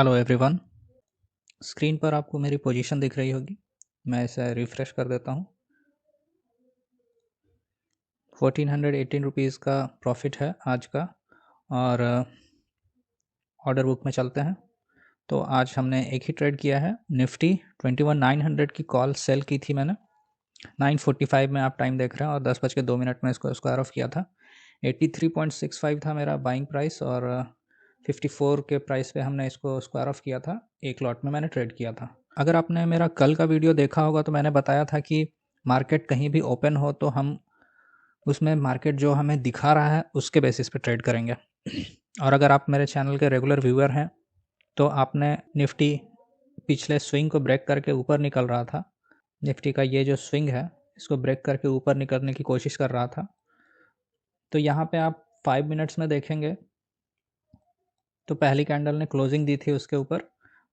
Hello everyone. Screen पर आपको मेरी पोजीशन दिख रही होगी। मैं इसे रिफ़्रेश कर देता हूँ। 1418 रुपीज़ का प्रॉफिट है आज का। और ऑर्डर बुक में चलते हैं। तो आज हमने एक ही ट्रेड किया है। निफ्टी 21,900 की कॉल सेल की थी मैंने। 9:45 में आप टाइम देख रहे हैं और 10:02 में इसको स्क्वायर ऑफ किया था। 83.65 था मेरा बाइंग प्राइस और 54 के प्राइस पे हमने इसको स्क्वायर ऑफ किया था। एक लॉट में मैंने ट्रेड किया था। अगर आपने मेरा कल का वीडियो देखा होगा तो मैंने बताया था कि मार्केट कहीं भी ओपन हो तो हम उसमें मार्केट जो हमें दिखा रहा है उसके बेसिस पे ट्रेड करेंगे। और अगर आप मेरे चैनल के रेगुलर व्यूअर हैं तो आपने निफ्टी पिछले स्विंग को ब्रेक करके ऊपर निकल रहा था। निफ्टी का ये जो स्विंग है इसको ब्रेक करके ऊपर निकलने की कोशिश कर रहा था। तो यहाँ पे आप 5 मिनट्स में देखेंगे तो पहली कैंडल ने क्लोजिंग दी थी उसके ऊपर,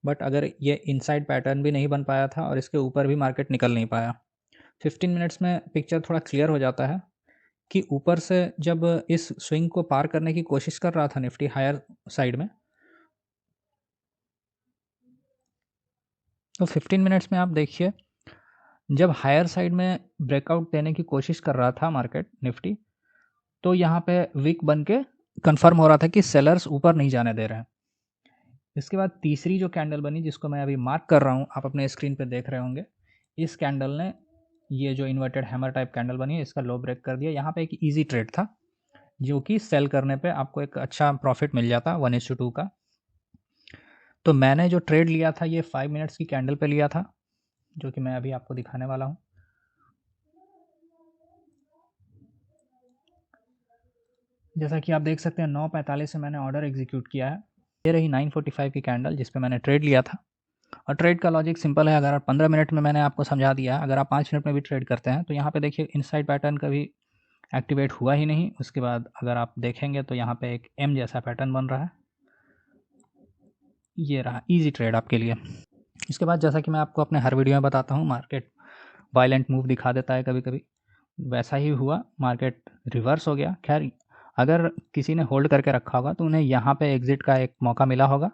बट अगर ये इनसाइड पैटर्न भी नहीं बन पाया था और इसके ऊपर भी मार्केट निकल नहीं पाया। 15 मिनट्स में पिक्चर थोड़ा क्लियर हो जाता है कि ऊपर से जब इस स्विंग को पार करने की कोशिश कर रहा था निफ्टी हायर साइड में, तो 15 मिनट्स में आप देखिए जब हायर साइड में ब्रेकआउट देने की कोशिश कर रहा था मार्केट निफ्टी, तो यहाँ पे वीक बन के कन्फर्म हो रहा था कि सेलर्स ऊपर नहीं जाने दे रहे हैं। इसके बाद तीसरी जो कैंडल बनी जिसको मैं अभी मार्क कर रहा हूँ, आप अपने स्क्रीन पे देख रहे होंगे, इस कैंडल ने ये जो इन्वर्टेड हैमर टाइप कैंडल बनी है इसका लो ब्रेक कर दिया। यहाँ पे एक इजी ट्रेड था जो कि सेल करने पे आपको एक अच्छा प्रॉफिट मिल जाता 1:2 का। तो मैंने जो ट्रेड लिया था ये 5 मिनट्स की कैंडल पे लिया था, जो कि मैं अभी आपको दिखाने वाला हूँ। जैसा कि आप देख सकते हैं 9:45 से मैंने ऑर्डर एग्जीक्यूट किया है। ये रही 9:45 की कैंडल जिस पे मैंने ट्रेड लिया था। और ट्रेड का लॉजिक सिंपल है। अगर आप 15 मिनट में मैंने आपको समझा दिया, अगर आप 5 मिनट में भी ट्रेड करते हैं तो यहाँ पे देखिए इनसाइड पैटर्न कभी एक्टिवेट हुआ ही नहीं। उसके बाद अगर आप देखेंगे तो यहाँ पे एक एम जैसा पैटर्न बन रहा है। ये रहा इजी ट्रेड आपके लिए। इसके बाद जैसा कि मैं आपको अपने हर वीडियो में बताता हूँ, मार्केट वायलेंट मूव दिखा देता है कभी कभी। वैसा ही हुआ, मार्केट रिवर्स हो गया। खैर, अगर किसी ने होल्ड करके रखा होगा तो उन्हें यहाँ पे एग्जिट का एक मौका मिला होगा,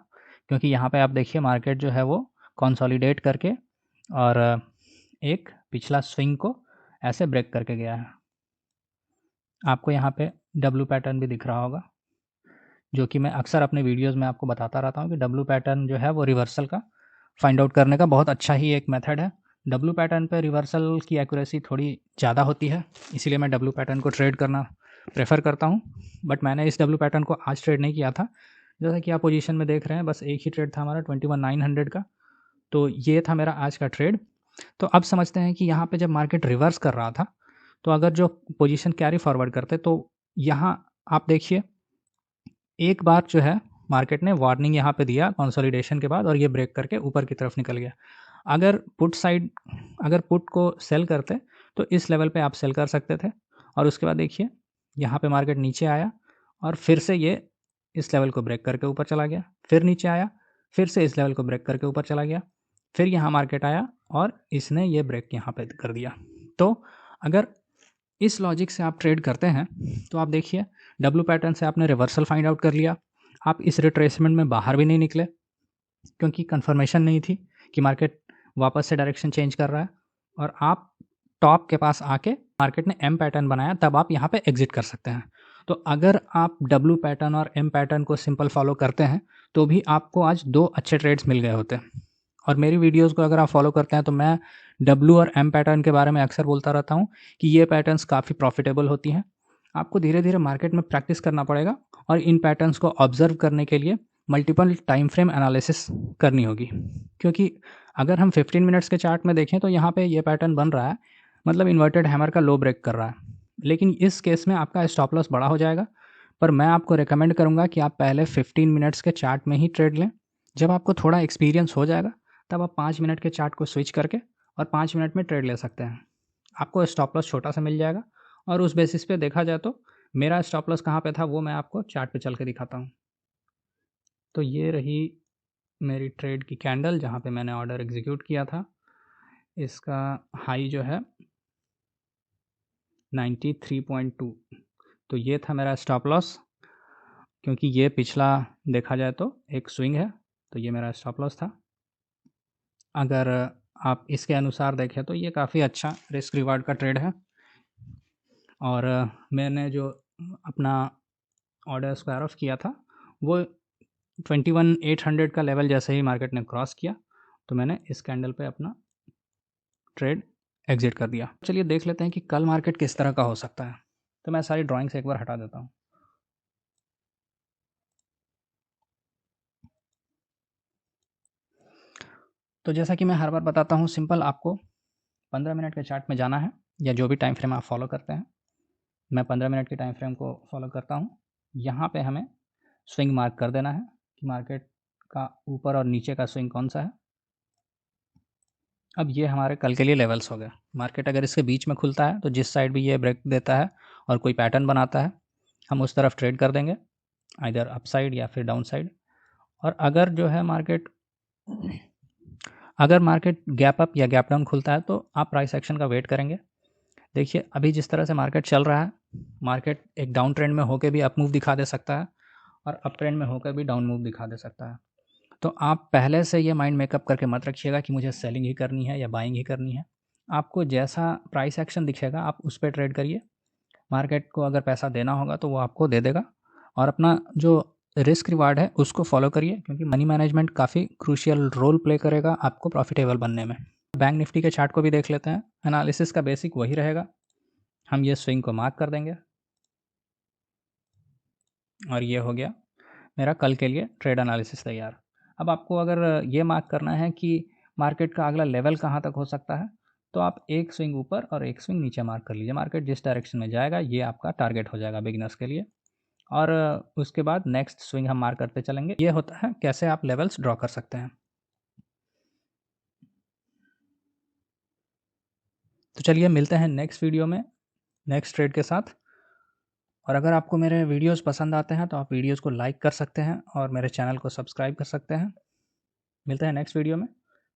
क्योंकि यहाँ पे आप देखिए मार्केट जो है वो कंसोलिडेट करके और एक पिछला स्विंग को ऐसे ब्रेक करके गया है। आपको यहाँ पे डब्लू पैटर्न भी दिख रहा होगा, जो कि मैं अक्सर अपने वीडियोस में आपको बताता रहता हूँ कि डब्लू पैटर्न जो है वो रिवर्सल का फाइंड आउट करने का बहुत अच्छा ही एक मेथड है। डब्लू पैटर्न पे रिवर्सल की एक्यूरेसी थोड़ी ज़्यादा होती है, इसीलिए मैं डब्लू पैटर्न को ट्रेड करना प्रेफर करता हूँ। बट मैंने इस डब्लू पैटर्न को आज ट्रेड नहीं किया था। जैसा कि आप पोजीशन में देख रहे हैं, बस एक ही ट्रेड था हमारा 21,900 का। तो ये था मेरा आज का ट्रेड। तो अब समझते हैं कि यहाँ पे जब मार्केट रिवर्स कर रहा था तो अगर जो पोजीशन कैरी फॉरवर्ड करते तो यहाँ आप देखिए एक बार जो है मार्केट ने वार्निंग यहाँ पे दिया कंसोलिडेशन के बाद और ये ब्रेक करके ऊपर की तरफ निकल गया। अगर पुट को सेल करते तो इस लेवल पे आप सेल कर सकते थे। और उसके बाद देखिए यहाँ पे मार्केट नीचे आया और फिर से ये इस लेवल को ब्रेक करके ऊपर चला गया, फिर नीचे आया, फिर से इस लेवल को ब्रेक करके ऊपर चला गया, फिर यहाँ मार्केट आया और इसने ये ब्रेक यहाँ पे कर दिया। तो अगर इस लॉजिक से आप ट्रेड करते हैं तो आप देखिए डब्लू पैटर्न से आपने रिवर्सल फाइंड आउट कर लिया। आप इस रिट्रेसमेंट में बाहर भी नहीं निकले क्योंकि कंफर्मेशन नहीं थी कि मार्केट वापस से डायरेक्शन चेंज कर रहा है। और आप टॉप के पास आके मार्केट ने एम पैटर्न बनाया, तब आप यहाँ पे एग्जिट कर सकते हैं। तो अगर आप डब्लू पैटर्न और एम पैटर्न को सिंपल फॉलो करते हैं तो भी आपको आज 2 अच्छे ट्रेड्स मिल गए होते। और मेरी वीडियोस को अगर आप फॉलो करते हैं तो मैं डब्लू और एम पैटर्न के बारे में अक्सर बोलता रहता हूँ कि ये पैटर्न्स काफ़ी प्रॉफिटेबल होती हैं। आपको धीरे धीरे मार्केट में प्रैक्टिस करना पड़ेगा और इन पैटर्न्स को ऑब्जर्व करने के लिए मल्टीपल टाइम फ्रेम एनालिसिस करनी होगी। क्योंकि अगर हम 15 मिनट्स के चार्ट में देखें तो यहाँ पे ये पैटर्न बन रहा है, मतलब इन्वर्टेड हैमर का लो ब्रेक कर रहा है, लेकिन इस केस में आपका स्टॉप लॉस बड़ा हो जाएगा। पर मैं आपको रिकमेंड करूँगा कि आप पहले 15 मिनट्स के चार्ट में ही ट्रेड लें। जब आपको थोड़ा एक्सपीरियंस हो जाएगा तब आप 5 मिनट के चार्ट को स्विच करके और 5 मिनट में ट्रेड ले सकते हैं। आपको स्टॉप लॉस छोटा सा मिल जाएगा और उस बेसिस पे देखा जाए तो मेरा स्टॉप लॉस कहाँ पे था वो मैं आपको चार्ट पे चल के दिखाता हूँ। तो ये रही मेरी ट्रेड की कैंडल जहाँ पे मैंने ऑर्डर एग्जीक्यूट किया था। इसका हाई जो है 93.2, तो ये था मेरा स्टॉप लॉस। क्योंकि ये पिछला देखा जाए तो एक स्विंग है तो ये मेरा स्टॉप लॉस था। अगर आप इसके अनुसार देखें तो ये काफ़ी अच्छा रिस्क रिवार्ड का ट्रेड है। और मैंने जो अपना ऑर्डर स्क्वायर ऑफ किया था वो 21,800 का लेवल जैसे ही मार्केट ने क्रॉस किया तो मैंने इस कैंडल पे अपना ट्रेड एग्जिट कर दिया। चलिए देख लेते हैं कि कल मार्केट किस तरह का हो सकता है। तो मैं सारी ड्राइंग्स एक बार हटा देता हूँ। तो जैसा कि मैं हर बार बताता हूँ, सिंपल आपको 15 मिनट के चार्ट में जाना है या जो भी टाइम फ्रेम आप फॉलो करते हैं। मैं 15 मिनट के टाइम फ्रेम को फॉलो करता हूँ। यहाँ पे हमें स्विंग मार्क कर देना है कि मार्केट का ऊपर और नीचे का स्विंग कौन सा है। अब ये हमारे कल के लिए लेवल्स हो गए। मार्केट अगर इसके बीच में खुलता है तो जिस साइड भी ये ब्रेक देता है और कोई पैटर्न बनाता है हम उस तरफ ट्रेड कर देंगे, आइदर अप साइड या फिर डाउन साइड। और अगर जो है मार्केट गैप अप या गैप डाउन खुलता है तो आप प्राइस एक्शन का वेट करेंगे। देखिए अभी जिस तरह से मार्केट चल रहा है, मार्केट एक डाउन ट्रेंड में होकर भी अप मूव दिखा दे सकता है और अप ट्रेंड में होकर भी डाउन मूव दिखा दे सकता है। तो आप पहले से ये माइंड मेकअप करके मत रखिएगा कि मुझे सेलिंग ही करनी है या बाइंग ही करनी है। आपको जैसा प्राइस एक्शन दिखेगा आप उस पर ट्रेड करिए। मार्केट को अगर पैसा देना होगा तो वो आपको दे देगा और अपना जो रिस्क रिवार्ड है उसको फॉलो करिए, क्योंकि मनी मैनेजमेंट काफ़ी क्रूशियल रोल प्ले करेगा आपको प्रॉफिटेबल बनने में। बैंक निफ्टी के चार्ट को भी देख लेते हैं। एनालिसिस का बेसिक वही रहेगा। हम ये स्विंग को मार्क कर देंगे और ये हो गया मेरा कल के लिए ट्रेड एनालिसिस तैयार। अब आपको अगर ये मार्क करना है कि मार्केट का अगला लेवल कहाँ तक हो सकता है तो आप एक स्विंग ऊपर और एक स्विंग नीचे मार्क कर लीजिए। मार्केट जिस डायरेक्शन में जाएगा ये आपका टारगेट हो जाएगा बिगिनर्स के लिए। और उसके बाद नेक्स्ट स्विंग हम मार्क करते चलेंगे। ये होता है कैसे आप लेवल्स ड्रॉ कर सकते हैं। तो चलिए मिलते हैं नेक्स्ट वीडियो में नेक्स्ट ट्रेड के साथ। और अगर आपको मेरे वीडियोस पसंद आते हैं तो आप वीडियोस को लाइक कर सकते हैं और मेरे चैनल को सब्सक्राइब कर सकते हैं। मिलते हैं नेक्स्ट वीडियो में।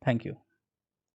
Thank you.